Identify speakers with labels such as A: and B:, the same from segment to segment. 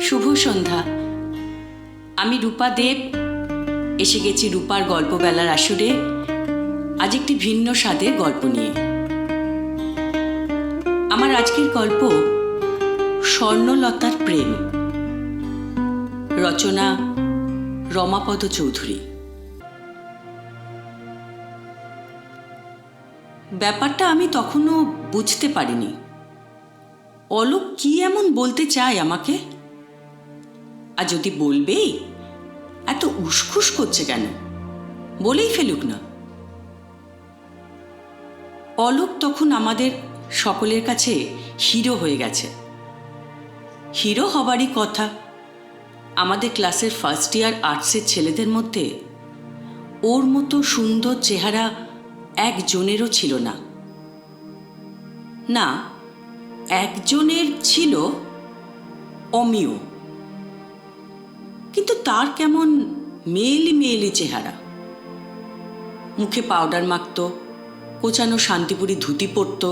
A: শুভ সন্ধ্যা। আমি রূপা দেব এসে গেছি রূপার গল্পবেলার আসরে আজ একটি ভিন্ন স্বাদের গল্প নিয়ে। আমার আজকের গল্প স্বর্ণলতার প্রেম, রচনা রমাপদ চৌধুরী। ব্যাপারটা আমি তখনও বুঝতে পারিনি। অলোক কি এমন বলতে চায় আমাকে, আর যদি বলবেই এত উসখুস করছে কেন, বলেই ফেলুক না। অলোক তখন আমাদের সকলের কাছে হিরো হয়ে গেছে। হিরো হবারই কথা। আমাদের ক্লাসের ফার্স্ট ইয়ার আর্টসের ছেলেদের মধ্যে ওর মতো সুন্দর চেহারা একজনেরও ছিল না। না, একজনের ছিল, অমিয়, কিন্তু তার কেমন মেয়েলি মেয়েলি চেহারা। মুখে পাউডার মাখত, কোচানো শান্তিপুরি ধুতি পরত,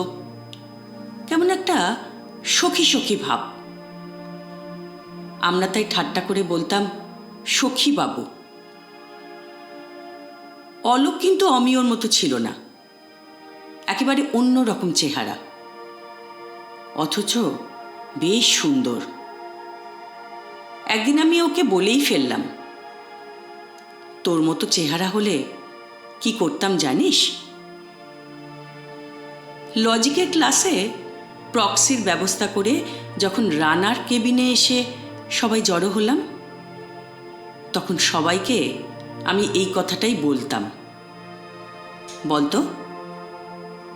A: কেমন একটা সখী সখী ভাব। আমরা তাই ঠাট্টা করে বলতাম সখী বাবু। অলোক কিন্তু অমিয়র মতো ছিল না, একেবারে অন্য রকম চেহারা, অথচ বেশ সুন্দর। একদিন আমি ওকে বলেই ফেললাম, তোর মতো চেহারা হলে কি করতাম জানিস? লজিকের ক্লাসে প্রক্সির ব্যবস্থা করে যখন রানার কেবিনে এসে সবাই জড়ো হলাম, তখন সবাইকে আমি এই কথাটাই বলতাম, বলতো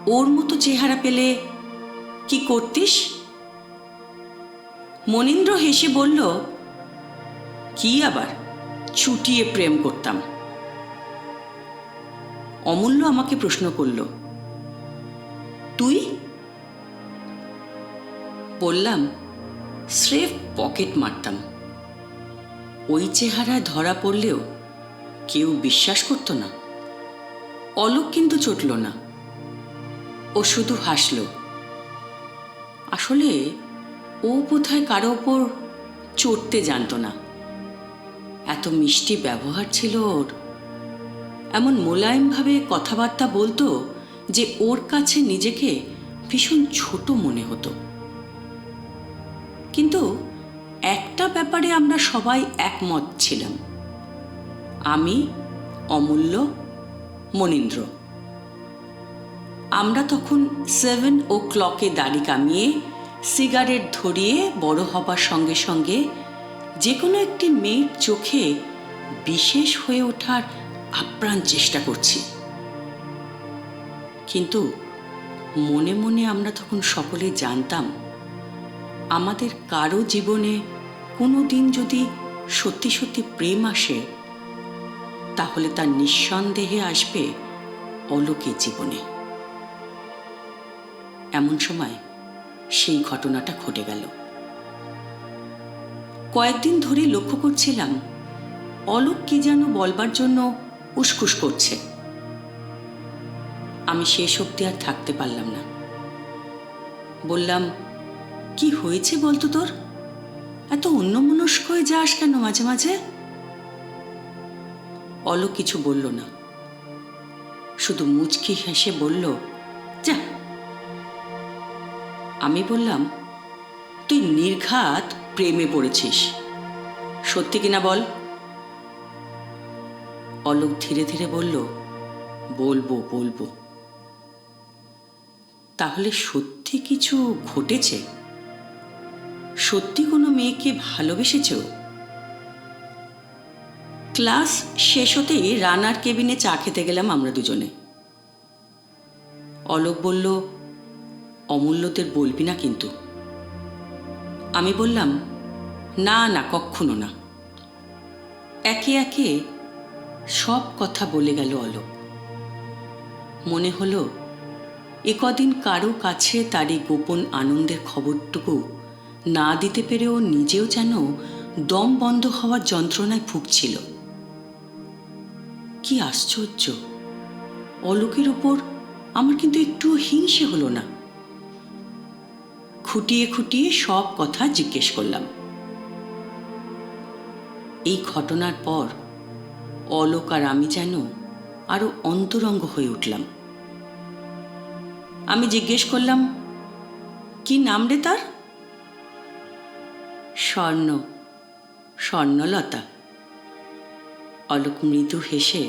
A: ওর মতো চেহারা পেলে কি করতিস? মনীন্দ্র হেসে বলল, কি আবার, চুটিয়ে প্রেম করতাম। অমূল্য আমাকে প্রশ্ন করল, তুই? বললাম, স্রেফ পকেট মারতাম। ওই চেহারায় ধরা পড়লেও কেউ বিশ্বাস করত না। অলোক কিন্তু চটল না, ও শুধু হাসল। আসলে ও বোধহয় কারো ওপর চড়তে জানত না। এত মিষ্টি ব্যবহার ছিল ওর, এমন মোলায়েমভাবে কথাবার্তা বলতো যে ওর কাছে নিজেকে ভীষণ ছোট মনে হতো। কিন্তু একটা ব্যাপারে আমরা সবাই একমত ছিলাম, আমি, অমূল্য, মনীন্দ্র। আমরা তখন 7 o'clock দাড়ি কামিয়ে সিগারেট ধরিয়ে বড় হবার সঙ্গে সঙ্গে যে কোনো একটি মেয়ের চোখে বিশেষ হয়ে ওঠার আপ্রাণ চেষ্টা করছি। কিন্তু মনে মনে আমরা তখন সকলে জানতাম, আমাদের কারো জীবনে কোনো দিন যদি সত্যি সত্যি প্রেম আসে, তাহলে তার নিঃসন্দেহে আসবে অলোকের জীবনে। এমন সময় সেই ঘটনাটা ঘটে গেল। কয়েকদিন ধরে লক্ষ্য করছিলাম অলোক কি যেন বলবার জন্য উসখুস করছে। আমি শেষ অবধি আর থাকতে পারলাম না। বললাম, কি হয়েছে বলতো তোর? এত অন্যমনস্ক হয়ে যাস কেন মাঝে মাঝে? অলোক কিছু বলল না, শুধু মুচকি হেসে বলল, যা। আমি বললাম, তুই নির্ঘাত প্রেমে পড়েছিস, সত্যি কিনা বল? অলোক ধীরে ধীরে বলল, বলবো বলবো। তাহলে সত্যি কিছু ঘটেছে? সত্যি কোনো মেয়েকে ভালোবেসেছ? ক্লাস শেষ হতেই রানার কেবিনে চা খেতে গেলাম আমরা দুজনে। অলোক বলল, অমূল্যদের বলবি না কিন্তু। আমি বললাম, না না, কক্ষনো না। একে একে সব কথা বলে গেল অলোক। মনে হলো একদিন কারো কাছে তার এই গোপন আনন্দের খবরটুকু না দিতে পেরে ও নিজেও যেন দম বন্ধ হওয়ার যন্ত্রণায় ভুগছিল। কি আশ্চর্য, অলোকের ওপর আমার কিন্তু একটুও হিংসে হলো না। খুঁটিয়ে খুঁটিয়ে সব কথা জিজ্ঞেস করলাম। এই ঘটনার পর অলোক আর আমি যেন আরো অন্তরঙ্গ হয়ে উঠলাম। আমি জিজ্ঞেস করলাম, কি নাম রে তার? স্বর্ণলতা। অলোক মৃদু হেসে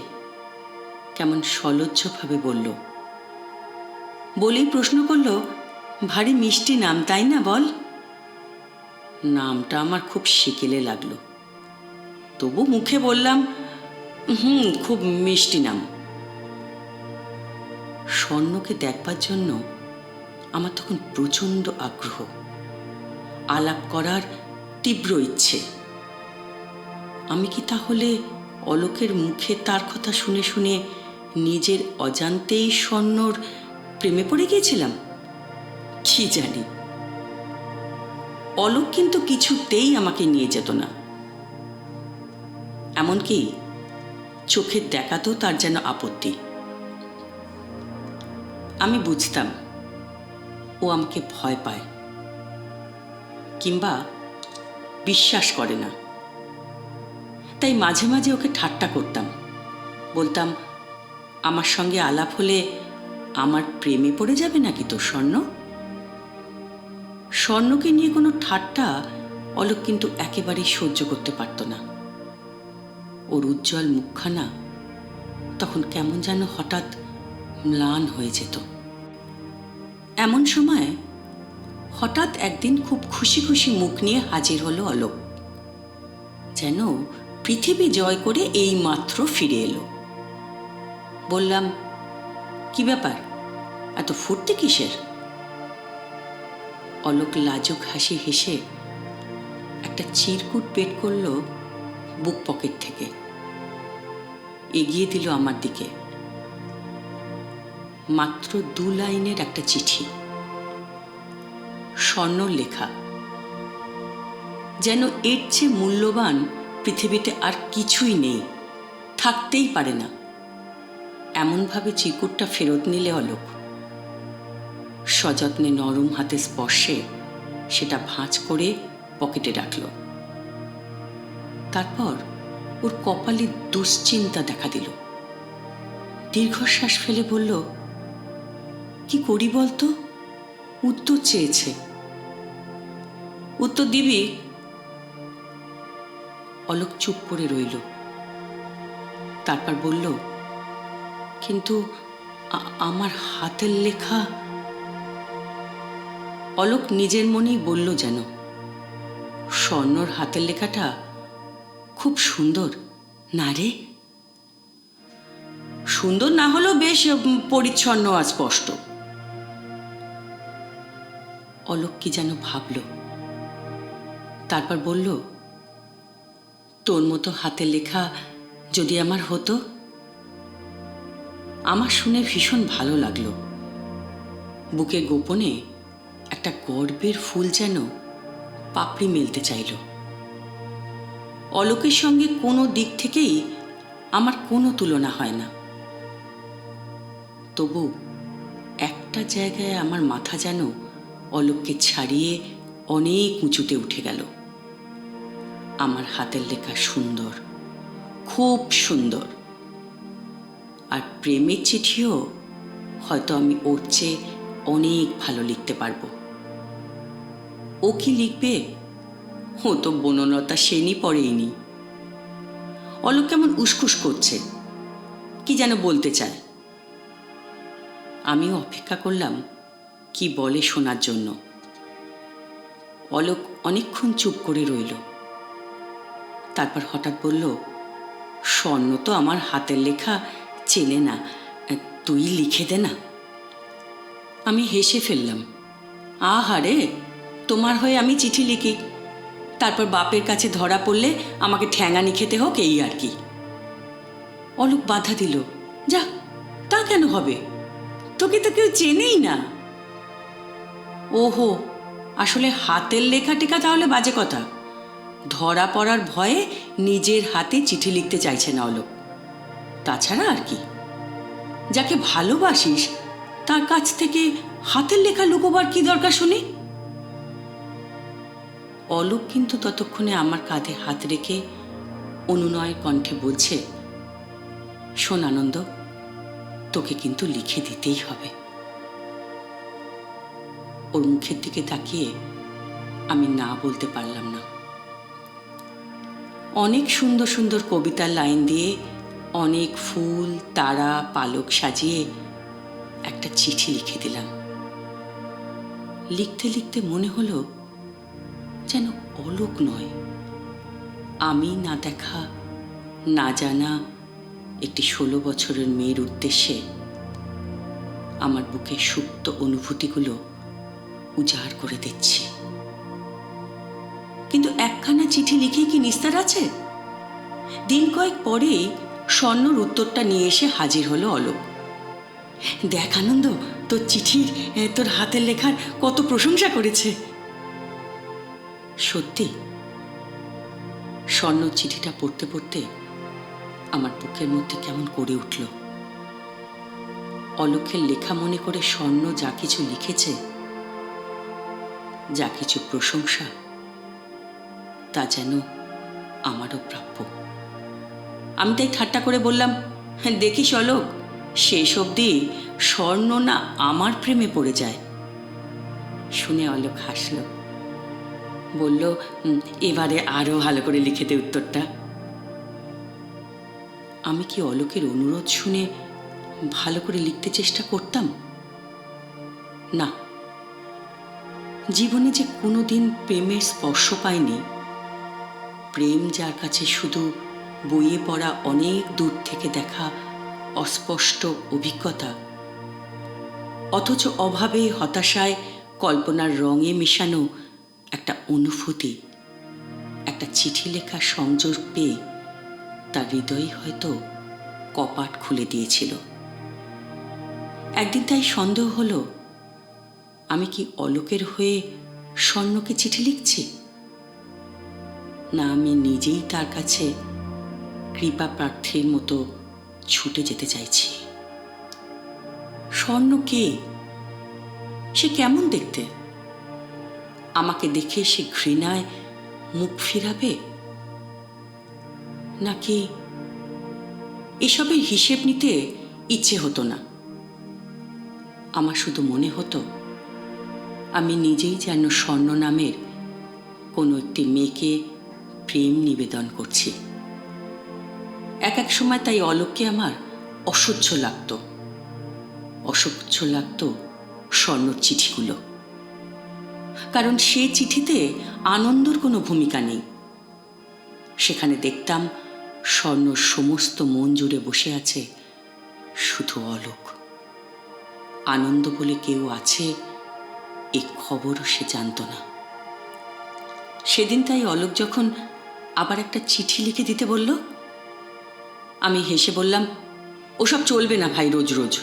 A: কেমন সলজ্জভাবে বলল। বলেই প্রশ্ন করল, ভারী মিষ্টি নাম তাই না বল? নামটা আমার খুব শিকেলে লাগলো, তবু মুখে বললাম, খুব মিষ্টি নাম। স্বর্ণকে দেখবার জন্য আমার তখন প্রচণ্ড আগ্রহ, আলাপ করার তীব্র ইচ্ছে। আমি কি তাহলে অলোকের মুখে তার কথা শুনে শুনে নিজের অজান্তেই স্বর্ণর প্রেমে পড়ে গিয়েছিলাম? কি জানি। অলোক কিন্তু কিছুতেই আমাকে নিয়ে যেত না, এমনকি চোখের দেখাতেও তার যেন আপত্তি। আমি বুঝতাম ও আমাকে ভয় পায় কিংবা বিশ্বাস করে না, তাই মাঝে মাঝে ওকে ঠাট্টা করতাম, বলতাম, আমার সঙ্গে আলাপ হলে আমার প্রেমে পড়ে যাবে নাকি তোর স্বর্ণ? স্বর্ণকে নিয়ে কোনো ঠাট্টা অলোক কিন্তু একেবারেই সহ্য করতে পারত না। ওর উজ্জ্বল মুখখানা তখন কেমন যেন হঠাৎ ম্লান হয়ে যেত। এমন সময় হঠাৎ একদিন খুব খুশি খুশি মুখ নিয়ে হাজির হলো অলোক, যেন পৃথিবী জয় করে এই মাত্র ফিরে এলো। বললাম, কি ব্যাপার, এত ফুর্তি কিসের? অলোক লাজুক হাসি হেসে একটা চিরকুট বের করলো বুক পকেট থেকে, এগিয়ে দিল আমার দিকে। মাত্র 2 লাইনের একটা চিঠি, স্বর্ণর লেখা। যেন এর চেয়ে মূল্যবান পৃথিবীতে আর কিছুই নেই, থাকতেই পারে না। এমনভাবে চিরকুটটা ফেরত নিলে অলোক, সযত্নে নরম হাতে স্পর্শে সেটা ভাঁজ করে পকেটে রাখল। তারপর ওর কপালে দুশ্চিন্তা দেখা দিল। দীর্ঘশ্বাস ফেলে বলল, কি করি বলতো? উত্তর চেয়েছে, উত্তর দিবি? অলোক চুপ করে রইল। তারপর বলল, কিন্তু আমার হাতের লেখা। অলোক নিজের মনেই বলল যেন, স্বর্ণর হাতের লেখাটা খুব সুন্দর না রে? সুন্দর না হলেও বেশ পরিচ্ছন্ন আর স্পষ্ট। অলোক কি যেন ভাবল, তারপর বলল, তোর মতো হাতের লেখা যদি আমার হতো। আমার শুনে ভীষণ ভালো লাগলো। বুকে গোপনে একটা গর্বের ফুল যেন পাপড়ি মেলতে চাইল। অলোকের সঙ্গে কোনো দিক থেকেই আমার কোনো তুলনা হয় না, তবু একটা জায়গায় আমার মাথা যেন অলোককে ছাড়িয়ে অনেক উঁচুতে উঠে গেল। আমার হাতের লেখা সুন্দর, খুব সুন্দর, আর প্রেমের চিঠিও হয়তো আমি ওর চেয়ে অনেক ভালো লিখতে পারবো। ও কি লিখবে? ও তো বনলতা সেনই পড়েইনি। অলোক কেমন উসকুস করছে, কি যেন বলতে চায়। আমিও অপেক্ষা করলাম কি বলে শোনার জন্য। অলোক অনেকক্ষণ চুপ করে রইল। তারপর হঠাৎ বলল, স্বর্ণ তো আমার হাতের লেখা চেনে না, তুই লিখে দে না। আমি হেসে ফেললাম, আহারে, তোমার হয়ে আমি চিঠি লিখি, তারপর বাপের কাছে ধরা পড়লে আমাকে ঠ্যাঙানি খেতে হোক, এই আর কি। অলোক বাধা দিল, যা, তা কেন হবে? তোকে তো কেউ চেনেই না। ওহো, আসলে হাতের লেখা টেখা তাহলে বাজে কথা। ধরা পড়ার ভয়ে নিজের হাতে চিঠি লিখতে চাইছে না অলোক, তাছাড়া আর কি। যাকে ভালোবাসিস তার কাছ থেকে হাতের লেখা লুকোবার কি দরকার শুনি? অলোক কিন্তু ততক্ষণে আমার কাঁধে হাত রেখে অনুনয় কণ্ঠে বলছে, শোন আনন্দ, তোকে কিন্তু লিখে দিতেই হবে। ওর মুখের দিকে তাকিয়ে আমি না বলতে পারলাম না। অনেক সুন্দর সুন্দর কবিতার লাইন দিয়ে অনেক ফুল, তারা, পালক সাজিয়ে একটা চিঠি লিখে দিলাম। লিখতে লিখতে মনে হলো যেন অলোক নয়, আমি না দেখা না জানা একটি 16 বছরের মেয়ের উদ্দেশ্যে আমার বুকে সুপ্ত অনুভূতিগুলো উজাড় করে দিচ্ছি। কিন্তু একখানা চিঠি লিখে কি নিস্তার আছে? দিন কয়েক পরেই স্বর্ণর উত্তরটা নিয়ে এসে হাজির হলো অলোক। দেখ আনন্দ, তোর চিঠির, তোর হাতের লেখার কত প্রশংসা করেছে। সত্যি, স্বর্ণ চিঠিটা পড়তে পড়তে আমার বুকের মধ্যে কেমন করে উঠল। অলোকের লেখা মনে করে স্বর্ণ যা কিছু লিখেছে, যা কিছু প্রশংসা, তা যেন আমারও প্রাপ্য। আমি তাই ঠাট্টা করে বললাম, দেখিস অলোক, শেষ অবধি স্বর্ণ না আমার প্রেমে পড়ে যায়। শুনে অলোক হাসল, বলল, এবারে আরো ভালো করে লিখে দে উত্তরটা। আমি কি অলোকের অনুরোধ শুনে ভালো করে লিখতে চেষ্টা করতাম? না, জীবনে যে কোনোদিন প্রেমের স্পর্শ পাইনি, প্রেম যার কাছে শুধু বইয়ে পড়া অনেক দূর থেকে দেখা অস্পষ্ট অভিজ্ঞতা, অথচ অভাবে, হতাশায়, কল্পনার রঙে মিশানো একটা অনুভূতি, একটা চিঠি লেখার সংযোগ পেয়ে তার হৃদয় হয়তো কপাট খুলে দিয়েছিল। একদিন তাই সন্দেহ হলো, আমি কি অলোকের হয়ে স্বর্ণকে চিঠি লিখছি? না আমি নিজেই তার কাছে কৃপা প্রার্থীর মতো ছুটে যেতে চাইছি? স্বর্ণ কে? সে কেমন দেখতে? আমাকে দেখে সে ঘৃণায় মুখ ফিরাবে, নাকি এসবের হিসেব নিতে ইচ্ছে হতো না? আমার শুধু মনে হতো আমি নিজেই যেন স্বর্ণ নামের কোনো একটি মেয়েকে প্রেম নিবেদন করছি। এক এক সময় তাই অলোককে আমার অসহ্য লাগত। অসহ্য লাগত স্বর্ণর চিঠিগুলো, কারণ সে চিঠিতে আনন্দর কোনো ভূমিকা নেই। সেখানে দেখতাম স্বর্ণর সমস্ত মন জুড়ে বসে আছে শুধু অলোক। আনন্দ বলে কেউ আছে এই খবরও সে জানত না। সেদিন তাই অলোক যখন আবার একটা চিঠি লিখে দিতে বলল, আমি হেসে বললাম, ওসব চলবে না ভাই রোজ রোজ।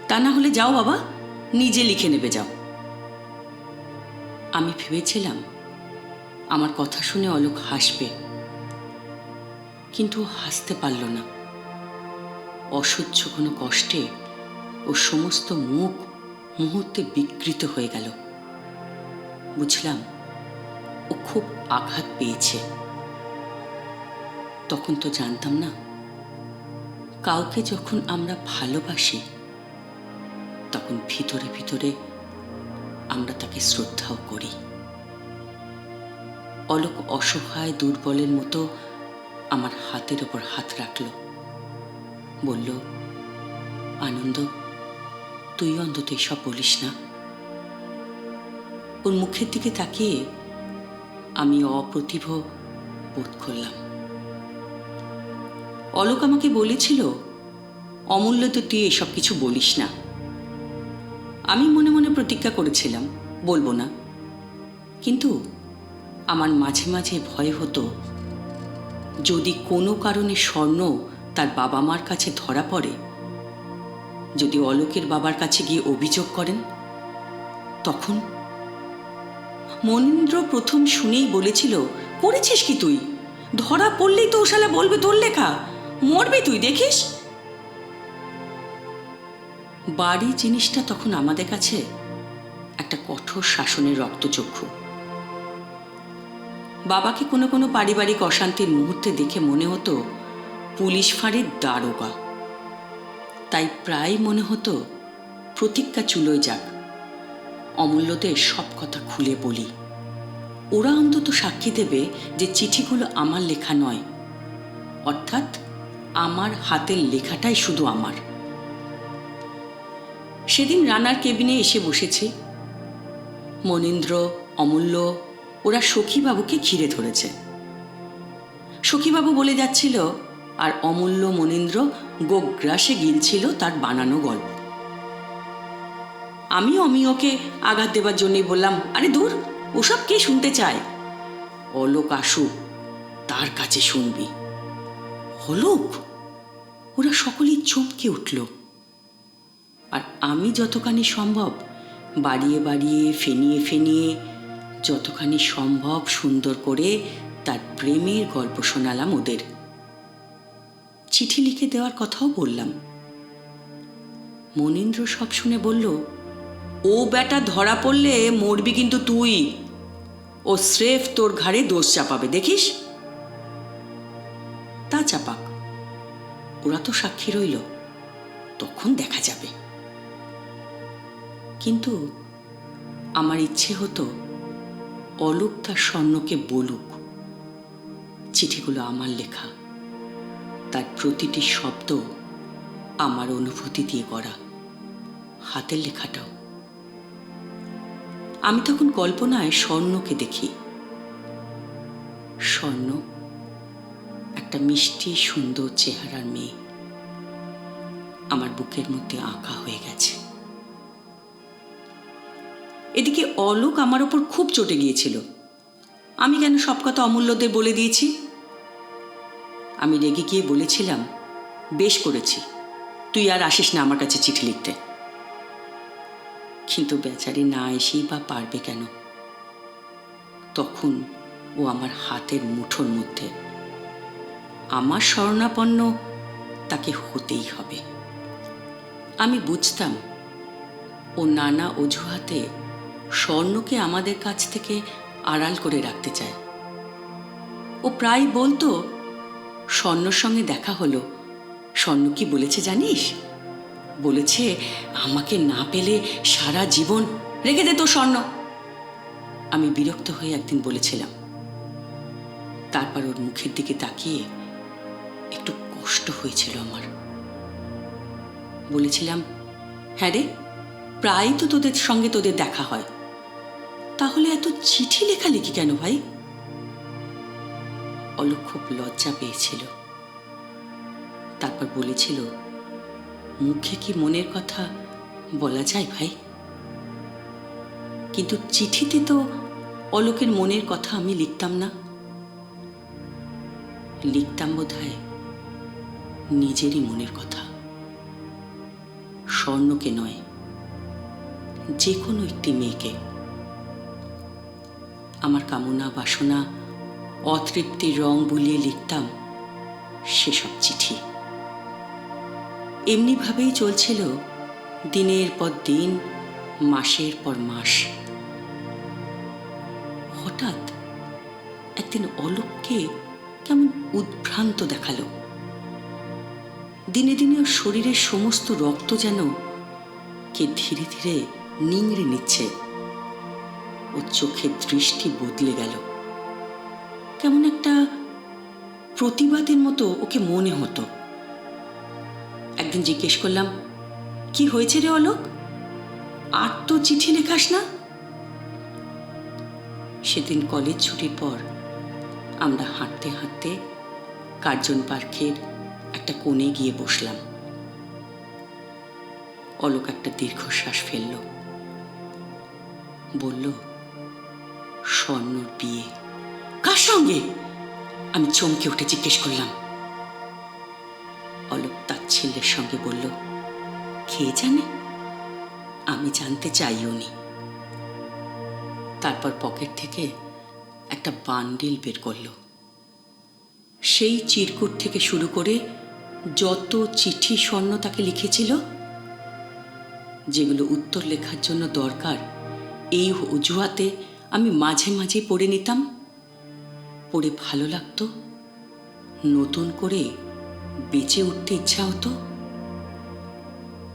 A: তা না হলে যাও বাবা, নিজে লিখে নেবে যাও। আমি ভেবেছিলাম আমার কথা শুনে অলোক হাসবে, কিন্তু হাসতে পারল না। অসহ্য কোনো কষ্টে ওর সমস্ত মুখ মুহূর্তে বিকৃত হয়ে গেল। বুঝলাম ও খুব আঘাত পেয়েছে। তখন তো জানতাম না, কাউকে যখন আমরা ভালোবাসি তখন ভিতরে ভিতরে আমরা তাকে শ্রদ্ধাও করি। অলোক অসহায় দুর্বলের মতো আমার হাতের ওপর হাত রাখল, বলল, আনন্দ, তুই অন্তত এসব বলিস না। ওর মুখের দিকে তাকিয়ে আমি অপ্রতিভ বোধ করলাম। অলোক আমাকে বলেছিল, অমূল্য, তো তুই এসব কিছু বলিস না। আমি মনে মনে প্রতিজ্ঞা করেছিলাম বলবো না, কিন্তু আমার মাঝে মাঝে ভয় হতো, যদি কোনো কারণে স্বর্ণ তার বাবা মার কাছে ধরা পড়ে, যদি অলোকের বাবার কাছে গিয়ে অভিযোগ করেন, তখন মনীন্দ্র প্রথম শুনেই বলেছিল, করেছিস কি তুই? ধরা পড়লেই তো শালা বলবে তোর লেখা, মরবি তুই, দেখিস। বাড়ি জিনিসটা তখন আমাদের কাছে একটা কঠোর শাসনের রক্তচক্ষু। বাবাকে কোনো কোনো পারিবারিক অশান্তির মুহূর্তে দেখে মনে হতো পুলিশ ফাঁড়ির দারোগা। তাই প্রায় মনে হতো প্রতিজ্ঞা চুলোয় যাক, অমূল্যদের সব কথা খুলে বলি। ওরা অন্তত সাক্ষী দেবে যে চিঠিগুলো আমার লেখা নয়, অর্থাৎ আমার হাতের লেখাটাই শুধু আমার। সেদিন রানার কেবিনে এসে বসেছি। মনীন্দ্র, অমূল্য ওরা সখীবাবুকে ঘিরে ধরেছে। সখীবাবু বলে যাচ্ছিল আর অমূল্য মনীন্দ্র গোগ্রাসে গিলছিল তার বানানো গল্প। আমি অমিয়কে আঘাত দেবার জন্যই বললাম, আরে দূর, ওসব কে শুনতে চায়, অলোক আসুক, তার কাছে শুনবি। অলোক? ওরা সকলেই চমকে উঠল। আর আমি যতখানি সম্ভব বাড়িয়ে বাড়িয়ে ফেনিয়ে ফেনিয়ে যতখানি সম্ভব সুন্দর করে তার প্রেমের গল্প শোনালাম ওদের। চিঠি লিখে দেওয়ার কথাও বললাম। মনীন্দ্র সব শুনে বলল, ও বেটা ধরা পড়লে মরবি কিন্তু তুই। ও স্রেফ তোর ঘাড়ে দোষ চাপাবে, দেখিস। তা চাপাক, ওরা তো সাক্ষী রইল, তখন দেখা যাবে। কিন্তু আমার ইচ্ছে হতো অলোক তার স্বর্ণকে বলুক চিঠিগুলো আমার লেখা, তার প্রতিটি শব্দ আমার অনুভূতি দিয়ে করা, হাতের লেখাটাও। আমি তখন কল্পনায় স্বর্ণকে দেখি। স্বর্ণ একটা মিষ্টি সুন্দর চেহারার মেয়ে, আমার বুকের মধ্যে আঁকা হয়ে গেছে। এদিকে অলোক আমার ওপর খুব চটে গিয়েছিল। আমি কেন সব কথা অমূল্যদের বলে দিয়েছি। আমি রেগে গিয়ে বলেছিলাম, বেশ করেছি, তুই আর আসিস না আমার কাছে চিঠি লিখতে। কিন্তু বেচারি না এসেই বা পারবে কেন? তখন ও আমার হাতের মুঠোর মধ্যে, আমার শরণাপন্ন তাকে হতেই হবে। আমি বুঝতাম ও নানা অজুহাতে স্বর্ণকে আমাদের কাছ থেকে আড়াল করে রাখতে চায়। ও প্রায় বলতো, স্বর্ণর সঙ্গে দেখা হলো, স্বর্ণ কি বলেছে জানিস? বলেছে আমাকে না পেলে সারা জীবন রেখে দে তো স্বর্ণ। আমি বিরক্ত হয়ে একদিন বলেছিলাম। তারপর ওর মুখের দিকে তাকিয়ে একটু কষ্ট হয়েছিল আমার। বলেছিলাম, হ্যাঁ রে, প্রায় তো তোদের সঙ্গে তোদের দেখা হয়, তাহলে এত চিঠি লেখালেখি কেন ভাই? অলোক খুব লজ্জা পেয়েছিল। তারপর বলেছিল, মুখে কি মনের কথা বলা যায় ভাই? কিন্তু চিঠিতে তো অলোকের মনের কথা আমি লিখতাম না। লিখতাম বোধহয় নিজেরই মনের কথা, স্বর্ণকে নয়, যে কোনো একটি মেয়েকে। আমার কামনা বাসনা অতৃপ্তির রং বুলিয়ে লিখতাম সেসব চিঠি। এমনিভাবেই চলছিল দিনের পর দিন, মাসের পর মাস। হঠাৎ একদিন অলোককে কেমন উদ্ভ্রান্ত দেখালো। দিনে দিনে ওর শরীরের সমস্ত রক্ত যেন কে ধীরে ধীরে নিংড়ে নিচ্ছে। ওর চোখের দৃষ্টি বদলে গেল। কেমন একটা প্রতিবাদের মতো ওকে মনে হতো। একদিন জিজ্ঞেস করলাম, কি হয়েছে রে অলোক, আর তো চিঠি লেখাস না? সেদিন কলেজ ছুটির পর আমরা হাঁটতে হাঁটতে কার্জন পার্কের একটা কোণে গিয়ে বসলাম। অলোক একটা দীর্ঘশ্বাস ফেলল, বলল, স্বর্ণর বিয়ে। কার সঙ্গে? আমি চমকে উঠে জিজ্ঞেস করলাম। অলোক তাচ্ছিল্যের সঙ্গে বলল, কে জানে, আমি জানতে চাইও নি। তারপর পকেট থেকে একটা বান্ডিল বের করল। সেই চিরকুট থেকে শুরু করে যত চিঠি স্বর্ণ তাকে লিখেছিল, যেগুলো উত্তর লেখার জন্য দরকার, এই অজুহাতে আমি মাঝে মাঝে পড়ে নিতাম। পড়ে ভালো লাগতো, নতুন করে বেঁচে উঠতে ইচ্ছা হতো।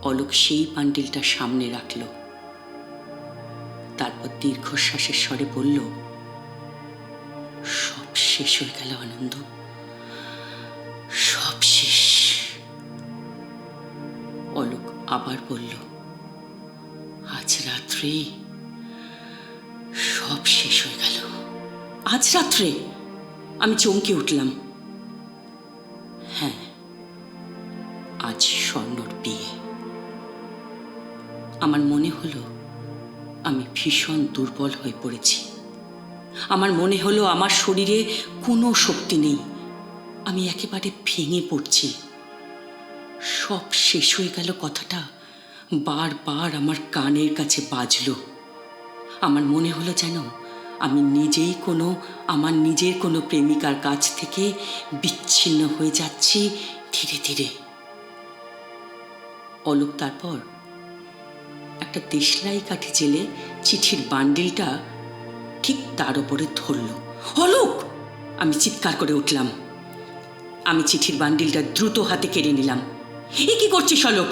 A: অলোক সেই বান্ডিলটা সামনে রাখল, তারপর দীর্ঘশ্বাসের স্বরে বলল, সব শেষ হয়ে গেল আনন্দ, সব শেষ। অলোক আবার বলল, আজ রাত্রে সব শেষ হয়ে গেল। আজ রাত্রে? আমি চমকে উঠলাম। হ্যাঁ, আজ স্বর্ণর বিয়ে। আমার মনে হলো আমি ভীষণ দুর্বল হয়ে পড়েছি। আমার মনে হলো আমার শরীরে কোনো শক্তি নেই, আমি একেবারে ভেঙে পড়ছি। সব শেষ হয়ে গেল কথাটা বারবার আমার কানের কাছে বাজলো। আমার মনে হলো যেন আমি নিজেই আমার নিজের কোনো প্রেমিকার কাছ থেকে বিচ্ছিন্ন হয়ে যাচ্ছি ধীরে ধীরে। অলোক তারপর একটা দেশলাই কাঠি জেলে চিঠির বান্ডিলটা ঠিক তার উপরে ধরল। অলোক! আমি চিৎকার করে উঠলাম। আমি চিঠির বান্ডিলটা দ্রুত হাতে কেড়ে নিলাম। এ কি করছিস অলোক?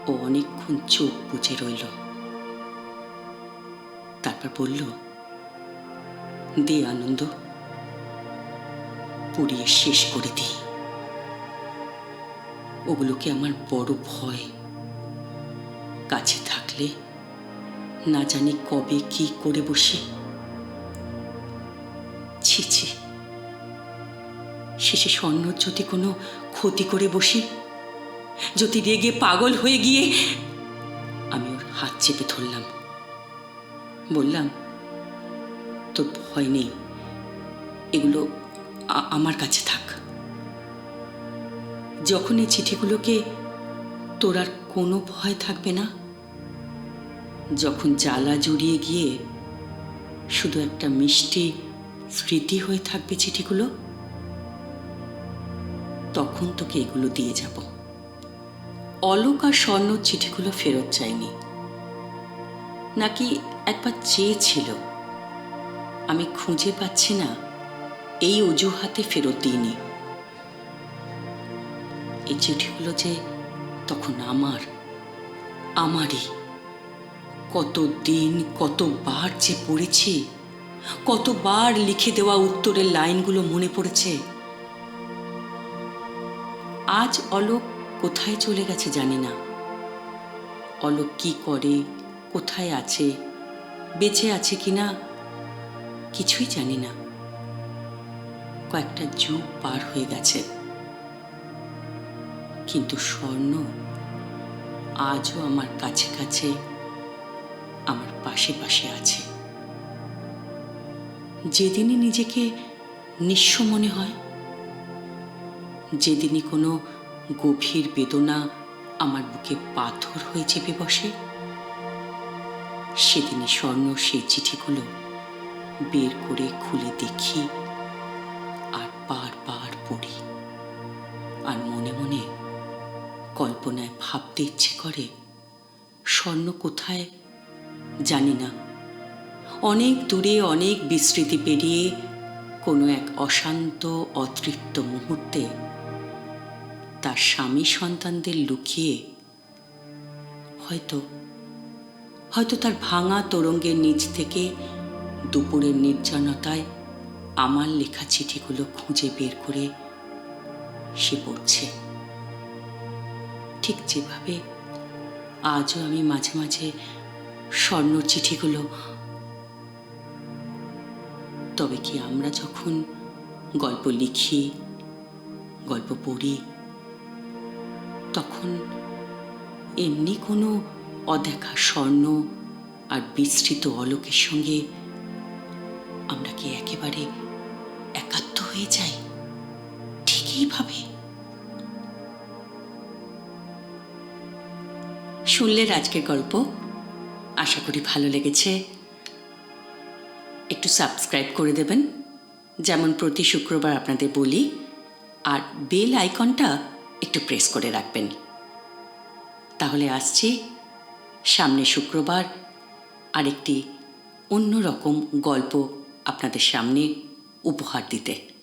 A: ও অনেকক্ষণ চোখ বুজে রইল, তারপর বলল, দে আনন্দ, পুড়িয়ে শেষ করে দিই। ওগুলোকে আমার বড় ভয়, কাছে থাকলে না জানি কবে কি করে বসি। ছি ছি, শেষে স্বর্ণর যদি কোনো ক্ষতি করে বসি, যদি রেগে পাগল হয়ে গিয়ে। আমি ওর হাত চেপে ধরলাম, বললাম, তোর ভয় নেই, এগুলো আমার কাছে থাক। যখন এই চিঠিগুলোকে তোর আর কোনো ভয় থাকবে না, যখন জ্বালা জুড়িয়ে গিয়ে শুধু একটা মিষ্টি স্মৃতি হয়ে থাকবে চিঠিগুলো, তখন তোকে এগুলো দিয়ে যাব। অলোক আর স্বর্ণর চিঠিগুলো ফেরত চাইনি, নাকি একবার চেয়েছিল, আমি খুঁজে পাচ্ছি না, এই অজুহাতে ফেরত দিইনি। এই চিঠিগুলো যে তখন আমারই। কতদিন, কতবার যে পড়েছি, কতবার লিখে দেওয়া উত্তরের লাইনগুলো মনে পড়েছে। আজ অলোক কোথায় চলে গেছে জানি না। অলোক কি করে, কোথায় আছে, বেঁচে আছে কিনা কিছুই জানি না। কয়েকটা যুগ পার হয়ে গেছে, কিন্তু স্বর্ণ আজও আমার কাছে কাছে, আমার পাশে পাশে আছে। যেদিনই নিজেকে নিঃস্ব মনে হয়, যেদিনই কোনো গভীর বেদনা আমার বুকে পাথর হয়ে চেপে বসে, সেদিনই স্বর্ণ সেই চিঠিগুলো বের করে খুলে দেখি আর বারবার পড়ি। আর মনে মনে কল্পনায় ভাবতে ইচ্ছে করে, স্বর্ণ কোথায় জানি না, অনেক দূরে, অনেক বিস্মৃতি পেরিয়ে কোনো এক অশান্ত অতৃপ্ত মুহূর্তে তার স্বামী সন্তানদের লুকিয়ে হয়তো তার ভাঙা তোরঙ্গের নিচ থেকে দুপুরের নির্জনতায় আমার লেখা চিঠিগুলো খুঁজে বের করে সে পড়ছে। ঠিক যেভাবে আজও আমি মাঝে মাঝে স্বর্ণর চিঠিগুলো। তবে কি আমরা যখন গল্প লিখি, গল্প পড়ি, তখন এমনি কোনো অদেখা স্বর্ণ আর বিস্তৃত অলোকের সঙ্গে আমরা কি একেবারে একাত্ম হয়ে যাই ঠিক এইভাবে? শুনলেন আজকের গল্প, আশা করি ভালো লেগেছে। একটু সাবস্ক্রাইব করে দেবেন, যেমন প্রতি শুক্রবার আপনাদের বলি, আর বেল আইকনটা একটু প্রেস করে রাখবেন। তাহলে আসছি সামনে শুক্রবার আরেকটি অন্যরকম গল্প আপনাদের সামনে উপহার দিতে।